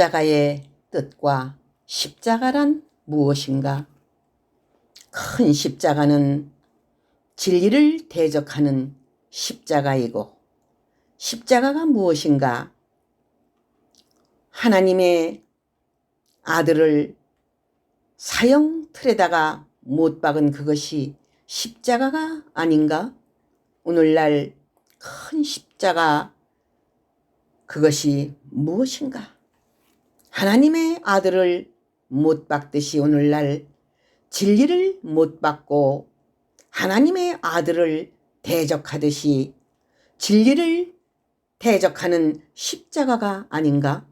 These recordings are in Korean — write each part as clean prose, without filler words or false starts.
십자가의 뜻과 십자가란 무엇인가? 큰 십자가는 진리를 대적하는 십자가이고, 십자가가 무엇인가? 하나님의 아들을 사형 틀에다가 못 박은 그것이 십자가가 아닌가? 오늘날 큰 십자가, 그것이 무엇인가? 하나님의 아들을 못 박듯이 오늘날 진리를 못 박고 하나님의 아들을 대적하듯이 진리를 대적하는 십자가가 아닌가?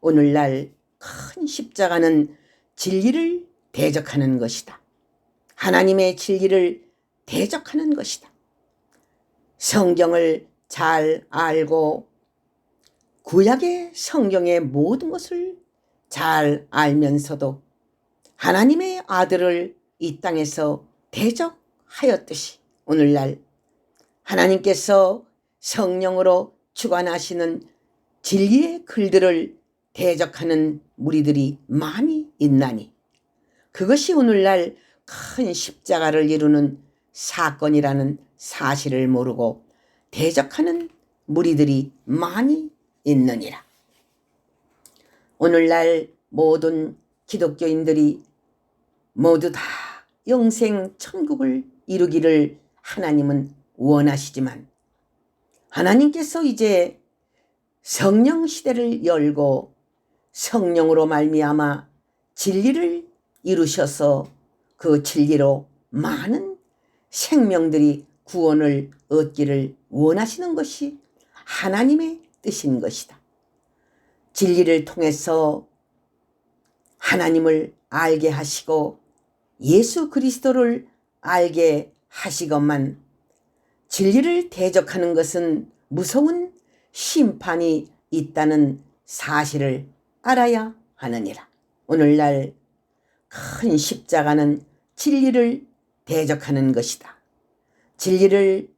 오늘날 큰 십자가는 진리를 대적하는 것이다. 하나님의 진리를 대적하는 것이다. 성경을 잘 알고 구약의 성경의 모든 것을 잘 알면서도 하나님의 아들을 이 땅에서 대적하였듯이 오늘날 하나님께서 성령으로 주관하시는 진리의 글들을 대적하는 무리들이 많이 있나니, 그것이 오늘날 큰 십자가를 이루는 사건이라는 사실을 모르고 대적하는 무리들이 많이 있느니라. 오늘날 모든 기독교인들이 모두 다 영생 천국을 이루기를 하나님은 원하시지만, 하나님께서 이제 성령 시대를 열고 성령으로 말미암아 진리를 이루셔서 그 진리로 많은 생명들이 구원을 얻기를 원하시는 것이 하나님의 뜻인 것이다. 진리를 통해서 하나님을 알게 하시고 예수 그리스도를 알게 하시건만, 진리를 대적하는 것은 무서운 심판이 있다는 사실을 알아야 하느니라. 오늘날 큰 십자가는 진리를 대적하는 것이다. 진리를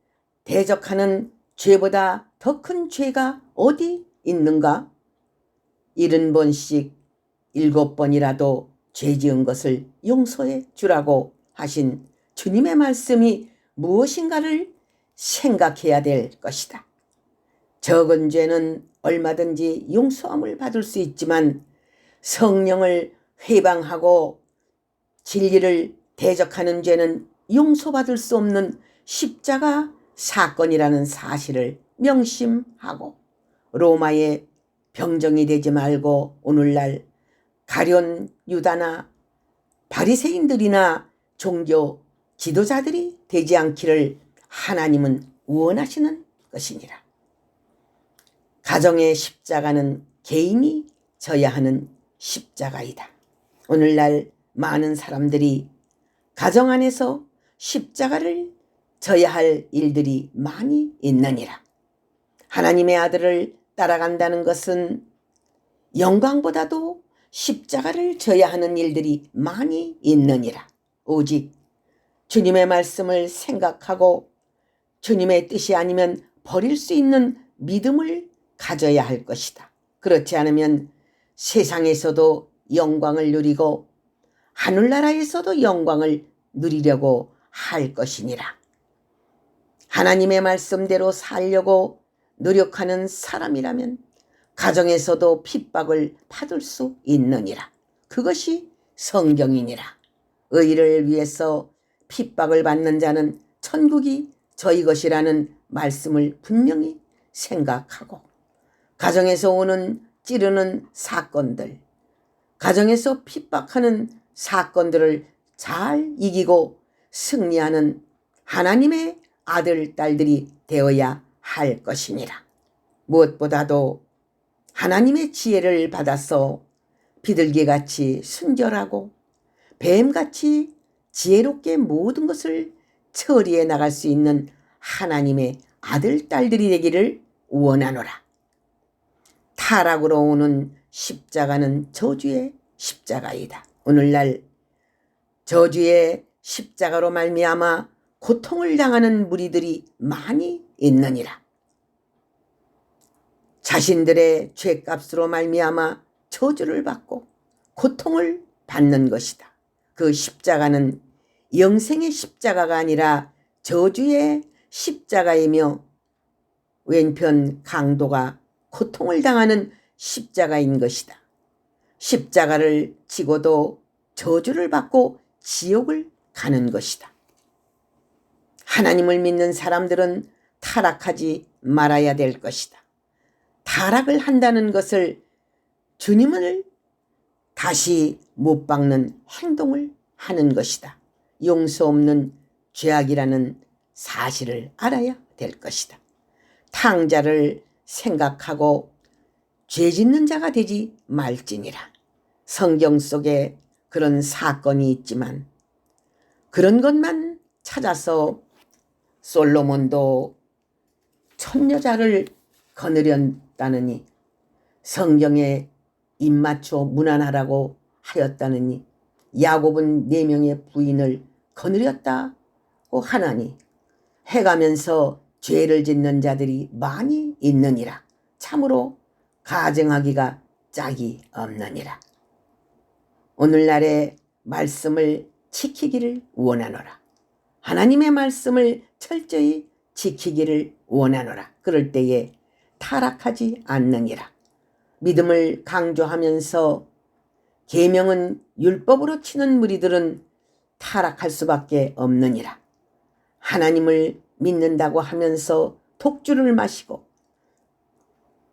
대적하는 죄보다 더 큰 죄가 어디 있는가? 70번씩 7번이라도 죄 지은 것을 용서해 주라고 하신 주님의 말씀이 무엇인가를 생각해야 될 것이다. 적은 죄는 얼마든지 용서함을 받을 수 있지만 성령을 회방하고 진리를 대적하는 죄는 용서받을 수 없는 십자가 사건이라는 사실을 명심하고 로마의 병정이 되지 말고 오늘날 가룟 유다나 바리새인들이나 종교 지도자들이 되지 않기를 하나님은 원하시는 것이니라. 가정의 십자가는 개인이 져야 하는 십자가이다. 오늘날 많은 사람들이 가정 안에서 십자가를 져야 할 일들이 많이 있느니라. 하나님의 아들을 따라간다는 것은 영광보다도 십자가를 져야 하는 일들이 많이 있느니라. 오직 주님의 말씀을 생각하고 주님의 뜻이 아니면 버릴 수 있는 믿음을 가져야 할 것이다. 그렇지 않으면 세상에서도 영광을 누리고 하늘나라에서도 영광을 누리려고 할 것이니라. 하나님의 말씀대로 살려고 노력하는 사람이라면 가정에서도 핍박을 받을 수 있느니라. 그것이 성경이니라. 의를 위해서 핍박을 받는 자는 천국이 저희 것이라는 말씀을 분명히 생각하고, 가정에서 오는 찌르는 사건들, 가정에서 핍박하는 사건들을 잘 이기고 승리하는 하나님의 아들, 딸들이 되어야 할 것이니라. 무엇보다도 하나님의 지혜를 받아서 비둘기같이 순결하고 뱀같이 지혜롭게 모든 것을 처리해 나갈 수 있는 하나님의 아들, 딸들이 되기를 원하노라. 타락으로 오는 십자가는 저주의 십자가이다. 오늘날 저주의 십자가로 말미암아 고통을 당하는 무리들이 많이 있느니라. 자신들의 죄값으로 말미암아 저주를 받고 고통을 받는 것이다. 그 십자가는 영생의 십자가가 아니라 저주의 십자가이며 왼편 강도가 고통을 당하는 십자가인 것이다. 십자가를 지고도 저주를 받고 지옥을 가는 것이다. 하나님을 믿는 사람들은 타락하지 말아야 될 것이다. 타락을 한다는 것을 주님을 다시 못 박는 행동을 하는 것이다. 용서 없는 죄악이라는 사실을 알아야 될 것이다. 탕자를 생각하고 죄 짓는 자가 되지 말지니라. 성경 속에 그런 사건이 있지만 그런 것만 찾아서 솔로몬도 촌여자를 거느렸다느니 성경에 입맞춰 문안하라고 하였다느니 야곱은 4명의 부인을 거느렸다고 하나니 해가면서 죄를 짓는 자들이 많이 있느니라. 참으로 가정하기가 짝이 없느니라. 오늘날의 말씀을 지키기를 원하노라. 하나님의 말씀을 철저히 지키기를 원하노라. 그럴 때에 타락하지 않느니라. 믿음을 강조하면서 계명은 율법으로 치는 무리들은 타락할 수밖에 없느니라. 하나님을 믿는다고 하면서 독주를 마시고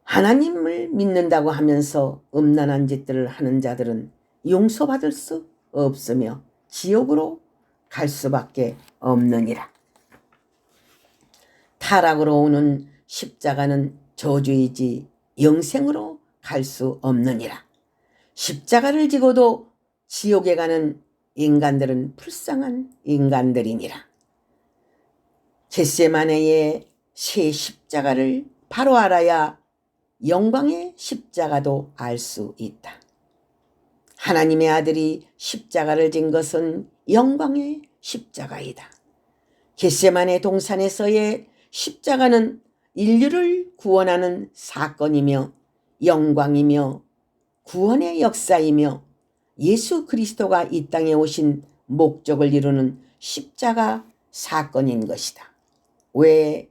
하나님을 믿는다고 하면서 음란한 짓들을 하는 자들은 용서받을 수 없으며 지옥으로 갈 수밖에 없느니라. 타락으로 오는 십자가는 저주이지 영생으로 갈 수 없느니라. 십자가를 지고도 지옥에 가는 인간들은 불쌍한 인간들이니라. 겟세마네의 새 십자가를 바로 알아야 영광의 십자가도 알 수 있다. 하나님의 아들이 십자가를 진 것은 영광의 십자가이다. 겟세마네 동산에서의 십자가는 인류를 구원하는 사건이며 영광이며 구원의 역사이며 예수 그리스도가 이 땅에 오신 목적을 이루는 십자가 사건인 것이다. 왜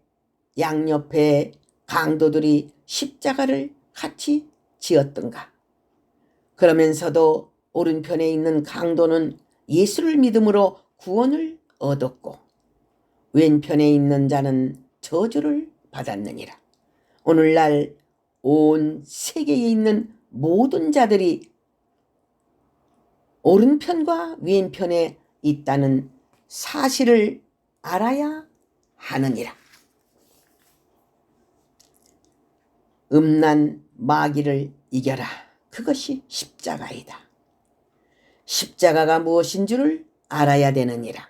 양옆에 강도들이 십자가를 같이 지었던가? 그러면서도 오른편에 있는 강도는 예수를 믿음으로 구원을 얻었고 왼편에 있는 자는 저주를 받았느니라. 오늘날 온 세계에 있는 모든 자들이 오른편과 왼편에 있다는 사실을 알아야 하느니라. 음란 마귀를 이겨라. 그것이 십자가이다. 십자가가 무엇인 줄을 알아야 되느니라.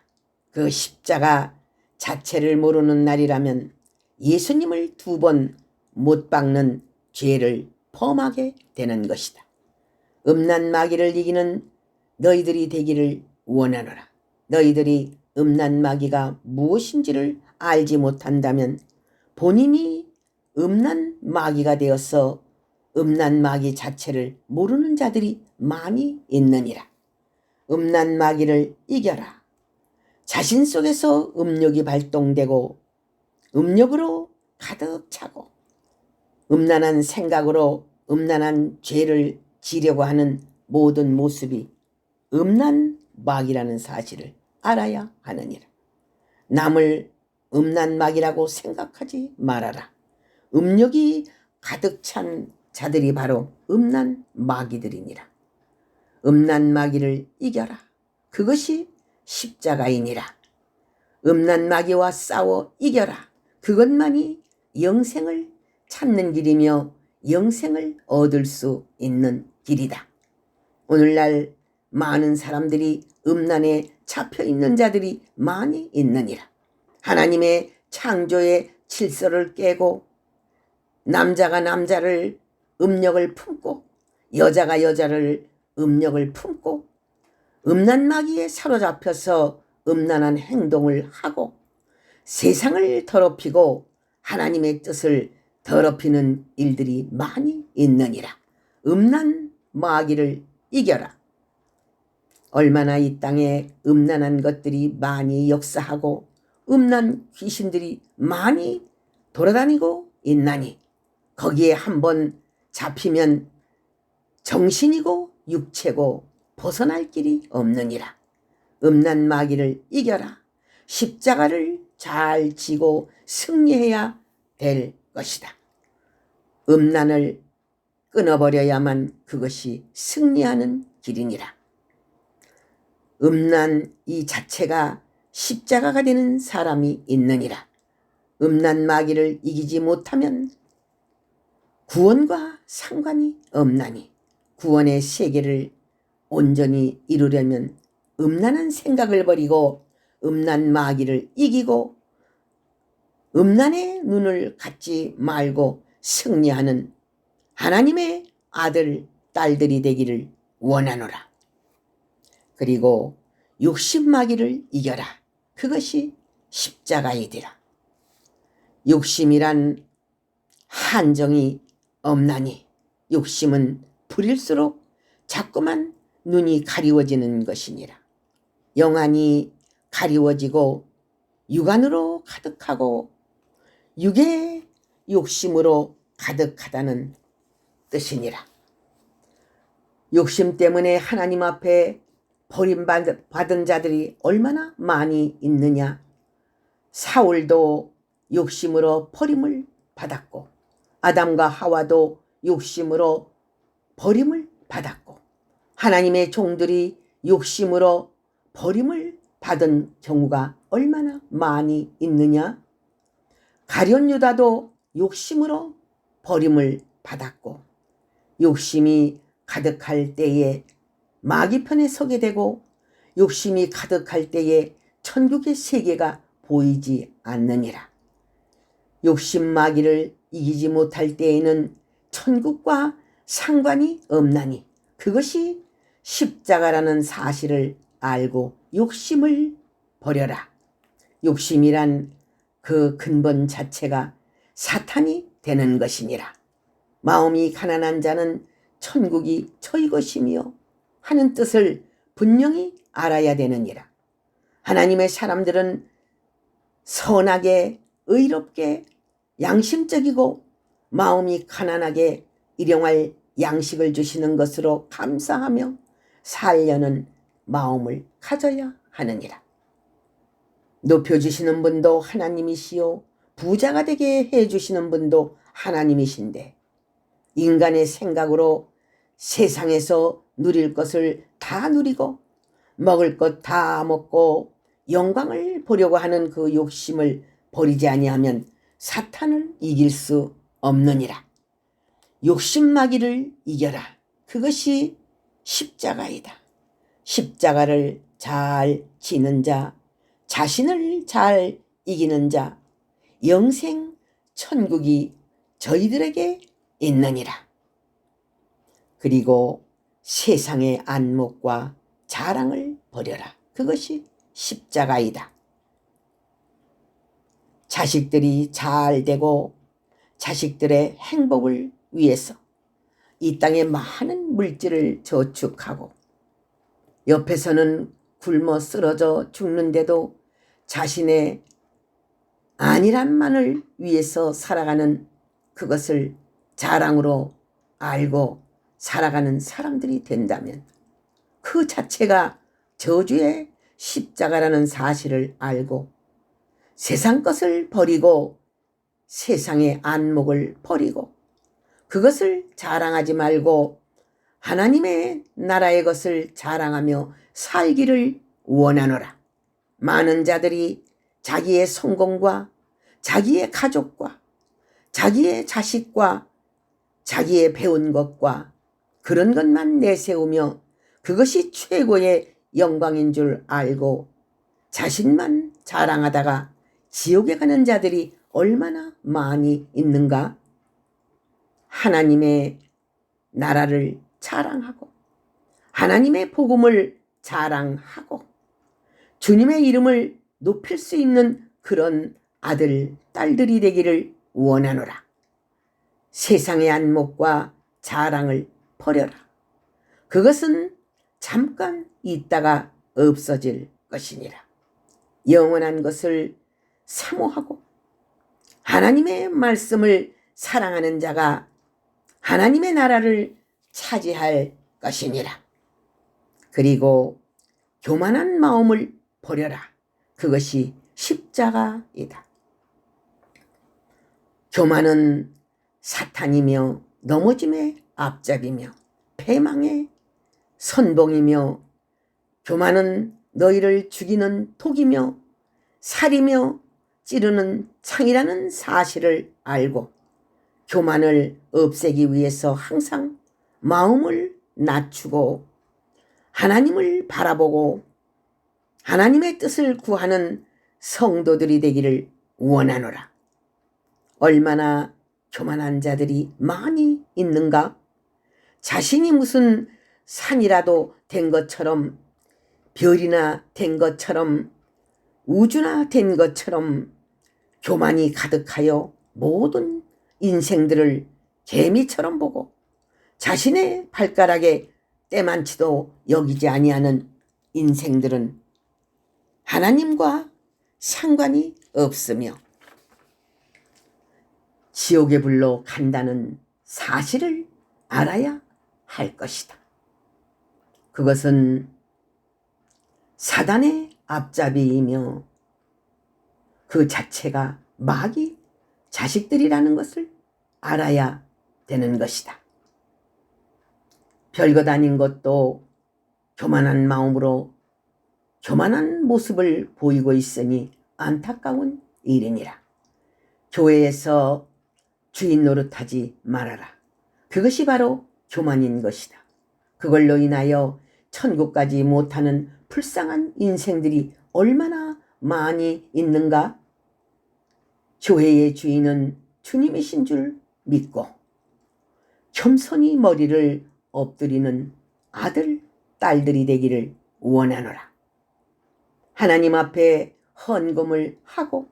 그 십자가 자체를 모르는 날이라면 예수님을 2번 못 박는 죄를 범하게 되는 것이다. 음란 마귀를 이기는 너희들이 되기를 원하노라. 너희들이 음란 마귀가 무엇인지를 알지 못한다면 본인이 음란 마귀가 되어서 음란 마귀 자체를 모르는 자들이 많이 있느니라. 음란 마귀를 이겨라. 자신 속에서 음욕이 발동되고 음욕으로 가득 차고 음란한 생각으로 음란한 죄를 지려고 하는 모든 모습이 음란 마귀라는 사실을 알아야 하느니라. 남을 음란 마귀라고 생각하지 말아라. 음욕이 가득 찬 자들이 바로 음란 마귀들이니라. 음란 마귀를 이겨라. 그것이 십자가이니라. 음란 마귀와 싸워 이겨라. 그것만이 영생을 찾는 길이며 영생을 얻을 수 있는 길이다. 오늘날 많은 사람들이 음란에 잡혀있는 자들이 많이 있느니라. 하나님의 창조의 질서를 깨고 남자가 남자를 음욕을 품고 여자가 여자를 음욕을 품고 음란 마귀에 사로잡혀서 음란한 행동을 하고 세상을 더럽히고 하나님의 뜻을 더럽히는 일들이 많이 있느니라. 음란 마귀를 이겨라. 얼마나 이 땅에 음란한 것들이 많이 역사하고 음란 귀신들이 많이 돌아다니고 있나니 거기에 한번 잡히면 정신이고 육체고 벗어날 길이 없느니라. 음란 마귀를 이겨라. 십자가를 잘 지고 승리해야 될 것이다. 음란을 끊어버려야만 그것이 승리하는 길이니라. 음란 이 자체가 십자가가 되는 사람이 있느니라. 음란 마귀를 이기지 못하면 구원과 상관이 없나니 구원의 세계를 온전히 이루려면 음란한 생각을 버리고 음란 마귀를 이기고 음란의 눈을 갖지 말고 승리하는 하나님의 아들, 딸들이 되기를 원하노라. 그리고 욕심 마귀를 이겨라. 그것이 십자가이니라. 욕심이란 한정이 없나니 욕심은 부릴수록 자꾸만 눈이 가리워지는 것이니라. 영안이 가리워지고 육안으로 가득하고 육의 욕심으로 가득하다는 뜻이니라. 욕심 때문에 하나님 앞에 버림받은 자들이 얼마나 많이 있느냐. 사울도 욕심으로 버림을 받았고 아담과 하와도 욕심으로 버림을 받았고 하나님의 종들이 욕심으로 버림을 받은 경우가 얼마나 많이 있느냐. 가룟 유다도 욕심으로 버림을 받았고 욕심이 가득할 때에 마귀 편에 서게 되고 욕심이 가득할 때에 천국의 세계가 보이지 않느니라. 욕심 마귀를 이기지 못할 때에는 천국과 상관이 없나니 그것이 십자가라는 사실을 알고 욕심을 버려라. 욕심이란 그 근본 자체가 사탄이 되는 것이니라. 마음이 가난한 자는 천국이 저희 것이며 하는 뜻을 분명히 알아야 되느니라. 하나님의 사람들은 선하게 의롭게 양심적이고 마음이 가난하게 일용할 양식을 주시는 것으로 감사하며 살려는 마음을 가져야 하느니라. 높여주시는 분도 하나님이시요 부자가 되게 해주시는 분도 하나님이신데 인간의 생각으로 세상에서 누릴 것을 다 누리고 먹을 것 다 먹고 영광을 보려고 하는 그 욕심을 버리지 아니하면 사탄을 이길 수 없느니라. 욕심 마귀를 이겨라. 그것이 십자가이다. 십자가를 잘 지는 자, 자신을 잘 이기는 자, 영생 천국이 저희들에게 있느니라. 그리고 세상의 안목과 자랑을 버려라. 그것이 십자가이다. 자식들이 잘 되고 자식들의 행복을 위해서 이 땅에 많은 물질을 저축하고 옆에서는 굶어 쓰러져 죽는데도 자신의 안일함만을 위해서 살아가는 그것을 자랑으로 알고 살아가는 사람들이 된다면 그 자체가 저주의 십자가라는 사실을 알고 세상 것을 버리고 세상의 안목을 버리고 그것을 자랑하지 말고 하나님의 나라의 것을 자랑하며 살기를 원하노라. 많은 자들이 자기의 성공과 자기의 가족과 자기의 자식과 자기의 배운 것과 그런 것만 내세우며 그것이 최고의 영광인 줄 알고 자신만 자랑하다가 지옥에 가는 자들이 얼마나 많이 있는가. 하나님의 나라를 자랑하고 하나님의 복음을 자랑하고 주님의 이름을 높일 수 있는 그런 아들, 딸들이 되기를 원하노라. 세상의 안목과 자랑을 버려라. 그것은 잠깐 있다가 없어질 것이니라. 영원한 것을 사모하고 하나님의 말씀을 사랑하는 자가 하나님의 나라를 차지할 것이니라. 그리고 교만한 마음을 버려라. 그것이 십자가이다. 교만은 사탄이며 넘어짐의 앞잡이며 패망의 선봉이며, 교만은 너희를 죽이는 독이며 살이며 찌르는 창이라는 사실을 알고 교만을 없애기 위해서 항상 마음을 낮추고 하나님을 바라보고 하나님의 뜻을 구하는 성도들이 되기를 원하노라. 얼마나 교만한 자들이 많이 있는가? 자신이 무슨 산이라도 된 것처럼, 별이나 된 것처럼, 우주나 된 것처럼 교만이 가득하여 모든 인생들을 개미처럼 보고 자신의 발가락에 때만치도 여기지 아니하는 인생들은 하나님과 상관이 없으며 지옥의 불로 간다는 사실을 알아야 할 것이다. 그것은 사단의 앞잡이이며 그 자체가 마귀 자식들이라는 것을 알아야 되는 것이다. 별것 아닌 것도 교만한 마음으로 교만한 모습을 보이고 있으니 안타까운 일이니라. 교회에서 주인 노릇하지 말아라. 그것이 바로 교만인 것이다. 그걸로 인하여 천국 가지 못하는 불쌍한 인생들이 얼마나 많이 있는가? 교회의 주인은 주님이신 줄 믿고 겸손히 머리를 엎드리는 아들, 딸들이 되기를 원하노라. 하나님 앞에 헌금을 하고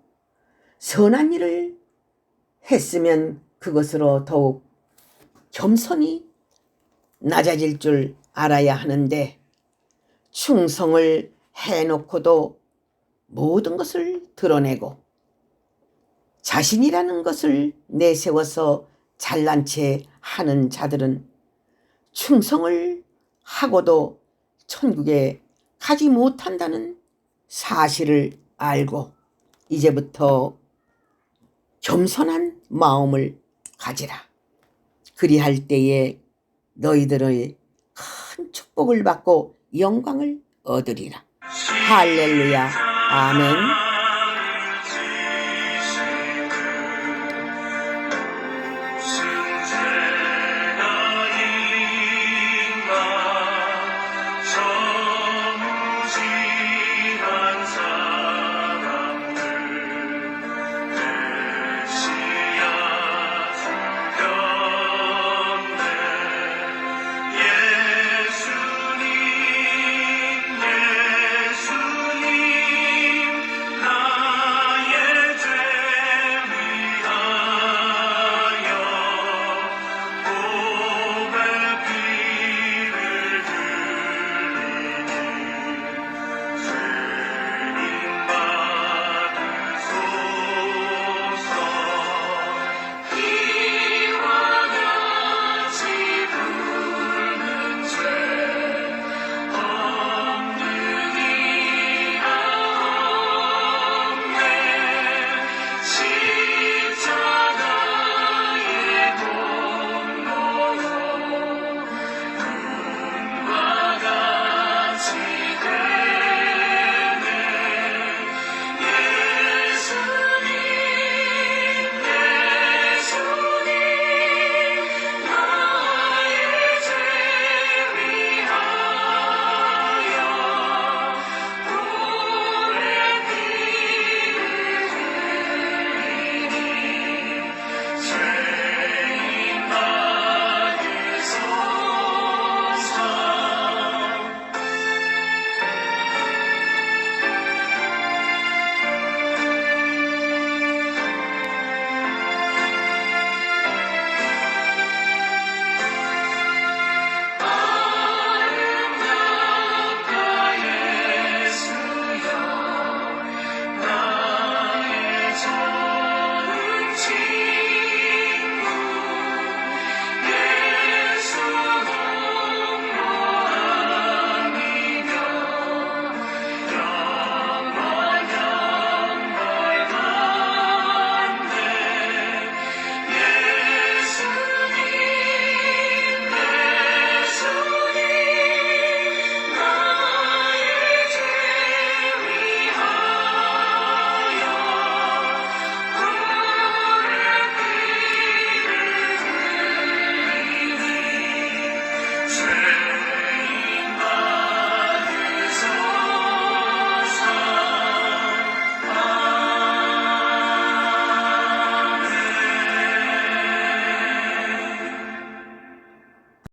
선한 일을 했으면 그것으로 더욱 겸손히 낮아질 줄 알아야 하는데, 충성을 해놓고도 모든 것을 드러내고 자신이라는 것을 내세워서 잘난 채 하는 자들은 충성을 하고도 천국에 가지 못한다는 사실을 알고 이제부터 겸손한 마음을 가지라. 그리할 때에 너희들의 큰 축복을 받고 영광을 얻으리라. 할렐루야. 아멘.